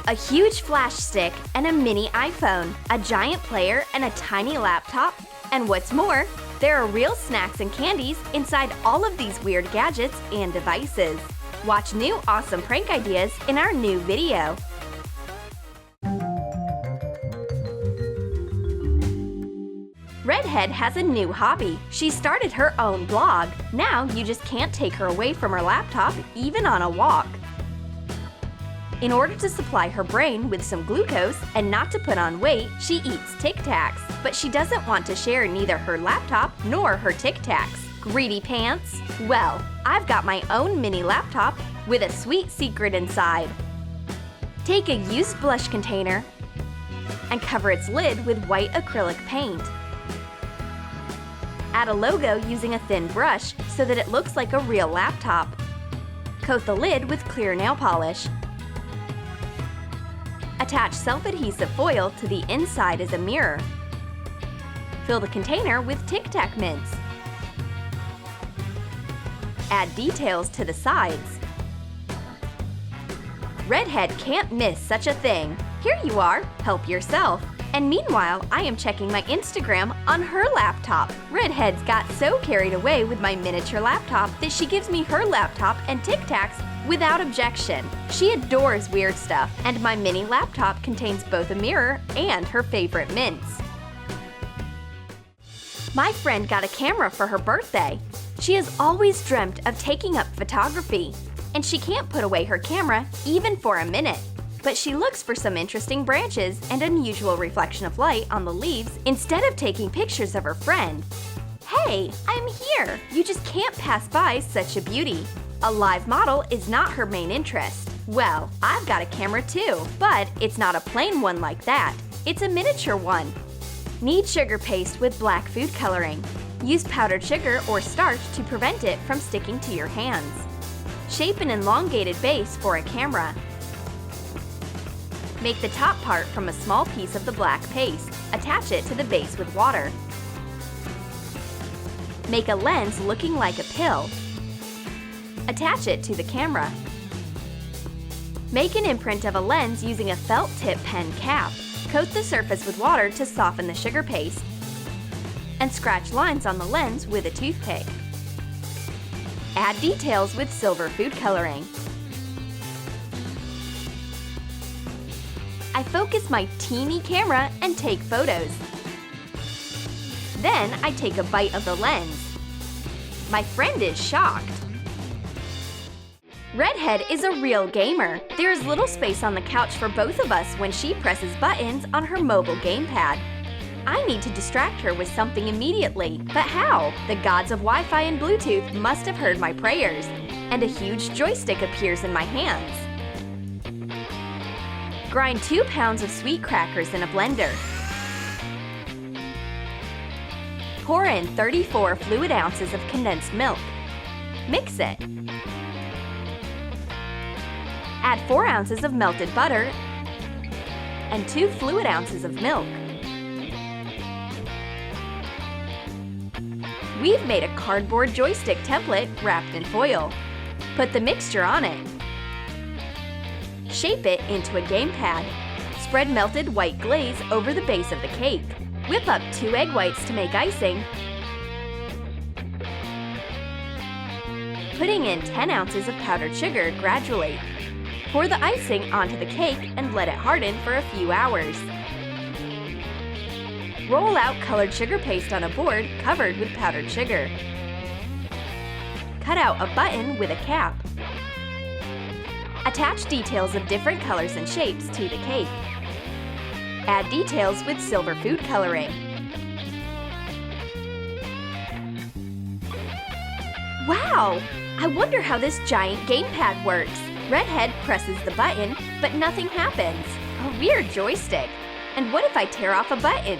A huge flash stick and a mini iPhone, a giant player and a tiny laptop, and what's more, there are real snacks and candies inside all of these weird gadgets and devices. Watch new awesome prank ideas in our new video. Redhead has a new hobby. She started her own blog. Now you just can't take her away from her laptop, even on a walk. In order to supply her brain with some glucose and not to put on weight, she eats Tic Tacs. But she doesn't want to share neither her laptop nor her Tic Tacs. Greedy pants? Well, I've got my own mini laptop with a sweet secret inside. Take a used blush container and cover its lid with white acrylic paint. Add a logo using a thin brush so that it looks like a real laptop. Coat the lid with clear nail polish. Attach self-adhesive foil to the inside as a mirror. Fill the container with Tic Tac mints. Add details to the sides. Redhead can't miss such a thing. Here you are, help yourself. And meanwhile, I am checking my Instagram on her laptop. Redhead's got so carried away with my miniature laptop that she gives me her laptop and Tic Tacs without objection. She adores weird stuff, and my mini laptop contains both a mirror and her favorite mints. My friend got a camera for her birthday. She has always dreamt of taking up photography, and she can't put away her camera even for a minute. But she looks for some interesting branches and unusual reflection of light on the leaves instead of taking pictures of her friend. Hey, I'm here! You just can't pass by such a beauty. A live model is not her main interest. Well, I've got a camera too, but it's not a plain one like that. It's a miniature one. Knead sugar paste with black food coloring. Use powdered sugar or starch to prevent it from sticking to your hands. Shape an elongated base for a camera. Make the top part from a small piece of the black paste. Attach it to the base with water. Make a lens looking like a pill. Attach it to the camera. Make an imprint of a lens using a felt tip pen cap. Coat the surface with water to soften the sugar paste. And scratch lines on the lens with a toothpick. Add details with silver food coloring. I focus my teeny camera and take photos. Then I take a bite of the lens. My friend is shocked. Redhead is a real gamer. There is little space on the couch for both of us when she presses buttons on her mobile gamepad. I need to distract her with something immediately, but how? The gods of Wi-Fi and Bluetooth must have heard my prayers, and a huge joystick appears in my hands. Grind 2 pounds of sweet crackers in a blender. Pour in 34 fluid ounces of condensed milk. Mix it. Add 4 ounces of melted butter and 2 fluid ounces of milk. We've made a cardboard joystick template wrapped in foil. Put the mixture on it. Shape it into a gamepad. Spread melted white glaze over the base of the cake. Whip up 2 egg whites to make icing. Putting in 10 ounces of powdered sugar gradually. Pour the icing onto the cake and let it harden for a few hours. Roll out colored sugar paste on a board covered with powdered sugar. Cut out a button with a cap. Attach details of different colors and shapes to the cake. Add details with silver food coloring. Wow! I wonder how this giant gamepad works. Redhead presses the button, but nothing happens. A weird joystick. And what if I tear off a button?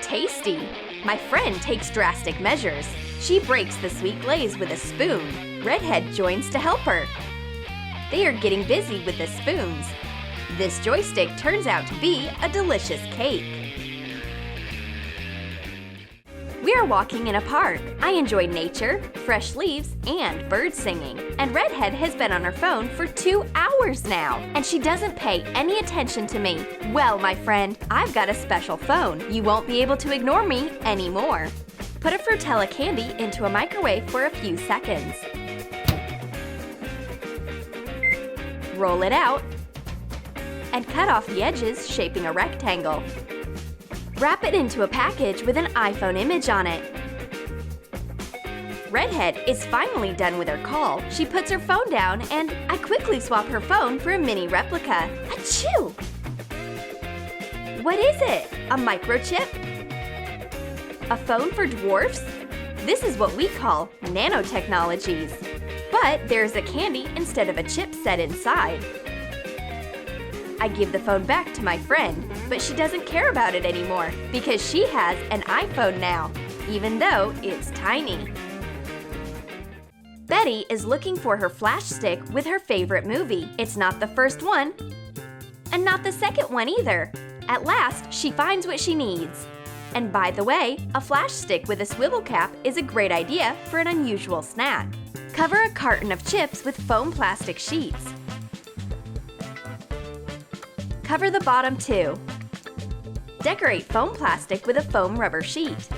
Tasty! My friend takes drastic measures. She breaks the sweet glaze with a spoon. Redhead joins to help her. They are getting busy with the spoons. This joystick turns out to be a delicious cake. We are walking in a park. I enjoy nature, fresh leaves, and birds singing. And Redhead has been on her phone for 2 hours now, and she doesn't pay any attention to me. Well, my friend, I've got a special phone. You won't be able to ignore me anymore. Put a Fruittella candy into a microwave for a few seconds. Roll it out and cut off the edges, shaping a rectangle. Wrap it into a package with an iPhone image on it. Redhead is finally done with her call. She puts her phone down and I quickly swap her phone for a mini replica. Achoo! What is it? A microchip? A phone for dwarfs? This is what we call nanotechnologies. But there's a candy instead of a chipset inside. I give the phone back to my friend, but she doesn't care about it anymore because she has an iPhone now, even though it's tiny. Betty is looking for her flash stick with her favorite movie. It's not the first one, and not the second one either. At last, she finds what she needs. And by the way, a flash stick with a swivel cap is a great idea for an unusual snack. Cover a carton of chips with foam plastic sheets. Cover the bottom too. Decorate foam plastic with a foam rubber sheet.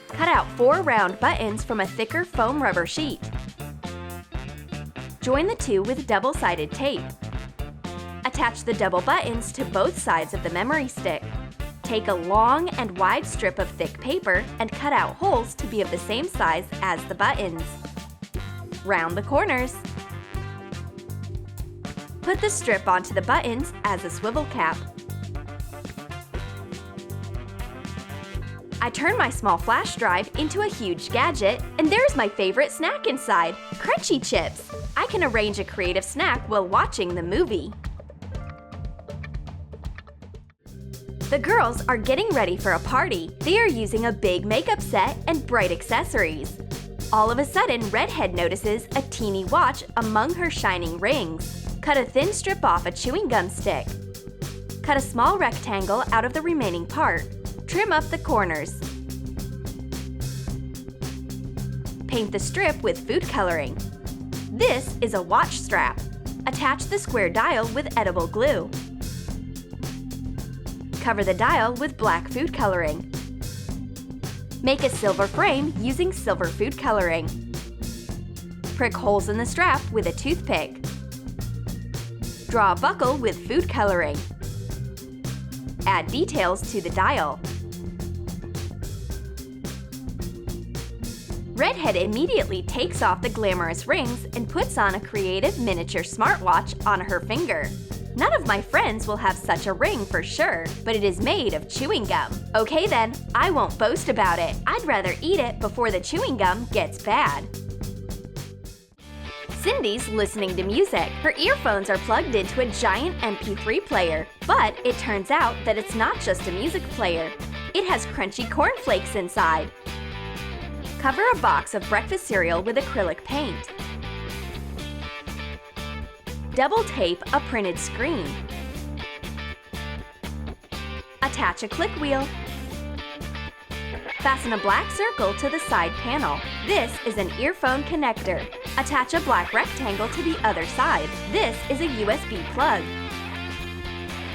Cut out 4 round buttons from a thicker foam rubber sheet. Join the two with double-sided tape. Attach the double buttons to both sides of the memory stick. Take a long and wide strip of thick paper and cut out holes to be of the same size as the buttons. Round the corners. Put the strip onto the buttons as a swivel cap. I turn my small flash drive into a huge gadget, and there's my favorite snack inside, crunchy chips. I can arrange a creative snack while watching the movie. The girls are getting ready for a party. They are using a big makeup set and bright accessories. All of a sudden, Redhead notices a teeny watch among her shining rings. Cut a thin strip off a chewing gum stick. Cut a small rectangle out of the remaining part. Trim up the corners. Paint the strip with food coloring. This is a watch strap. Attach the square dial with edible glue. Cover the dial with black food coloring. Make a silver frame using silver food coloring. Prick holes in the strap with a toothpick. Draw a buckle with food coloring. Add details to the dial. Redhead immediately takes off the glamorous rings and puts on a creative miniature smartwatch on her finger. None of my friends will have such a ring for sure, but it is made of chewing gum. Okay then, I won't boast about it. I'd rather eat it before the chewing gum gets bad. Cindy's listening to music. Her earphones are plugged into a giant MP3 player, but it turns out that it's not just a music player. It has crunchy cornflakes inside. Cover a box of breakfast cereal with acrylic paint. Double tape a printed screen. Attach a click wheel. Fasten a black circle to the side panel. This is an earphone connector. Attach a black rectangle to the other side. This is a USB plug.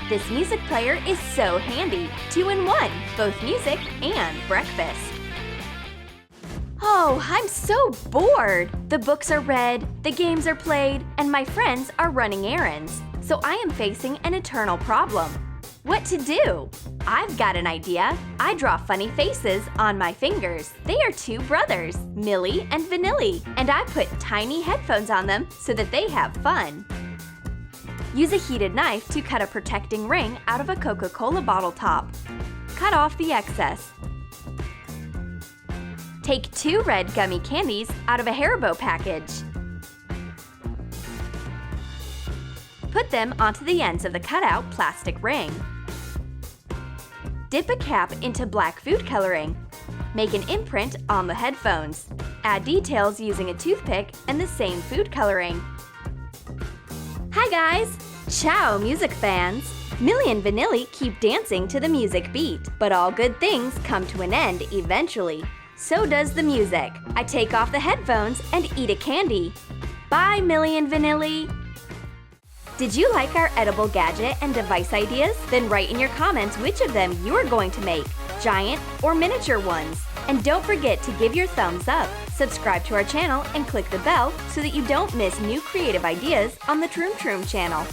This music player is so handy. 2 in 1, both music and breakfast. Oh, I'm so bored! The books are read, the games are played, and my friends are running errands. So I am facing an eternal problem. What to do? I've got an idea. I draw funny faces on my fingers. They are 2 brothers, Millie and Vanilli, and I put tiny headphones on them so that they have fun. Use a heated knife to cut a protecting ring out of a Coca Cola bottle top. Cut off the excess. Take 2 red gummy candies out of a Haribo package. Put them onto the ends of the cutout plastic ring. Dip a cap into black food coloring. Make an imprint on the headphones. Add details using a toothpick and the same food coloring. Hi guys! Ciao, music fans! Millie and Vanilli keep dancing to the music beat, but all good things come to an end eventually. So does the music. I take off the headphones and eat a candy. Bye, Millie and Vanilli! Did you like our edible gadget and device ideas? Then write in your comments which of them you are going to make, giant or miniature ones. And don't forget to give your thumbs up, subscribe to our channel, and click the bell so that you don't miss new creative ideas on the Troom channel.